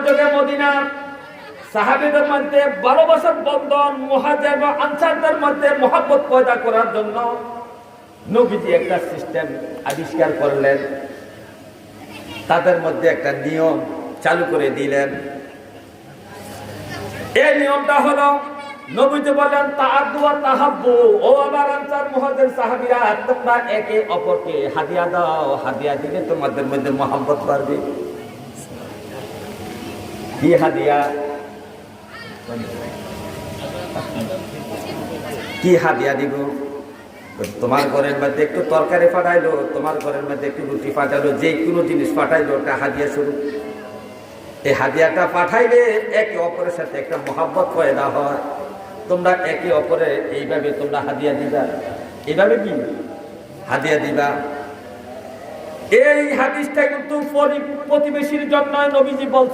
যুগে মদিনা সাহাবীদের মধ্যে ভালোবাসার বন্ধন, মুহাজির এবং আনসারদের মধ্যে মহব্বত পয়দা করার জন্য নবীজি একটা সিস্টেম আবিষ্কার করলেন। তাদের মধ্যে একটা নিয়ম চালু করে দিলেন। এই নিয়মটা হলো, নবীজি বলেন তাআদ্দু ওয়া তাহাব্বু, ও আমার আনসার মুহাজির সাহাবীরা, তোমরা একে অপরকে হাদিয়া দাও, হাদিয়া দিলে তোমাদের মধ্যে মহব্বত বাড়বে। কি হাদিয়া? কি হাদিয়া দিব? তোমার ঘরের মধ্যে একটু তরকারি পাঠাইলো, তোমার ঘরের মধ্যে একটু রুটি পাঠাইলো, যে কোনো জিনিস পাঠাইলো, ওটা হাদিয়া স্বরূপ। এই হাদিয়াটা পাঠাইলে একে অপরের সাথে একটা মহব্বত পয়দা হয়। তোমরা একে অপরে এইভাবে তোমরা হাদিয়া দিবা, এইভাবে কি হাদিয়া দিবা। এই হাদিসটা কিন্তু প্রতিবেশীর জন্য নবীজি বলছেন।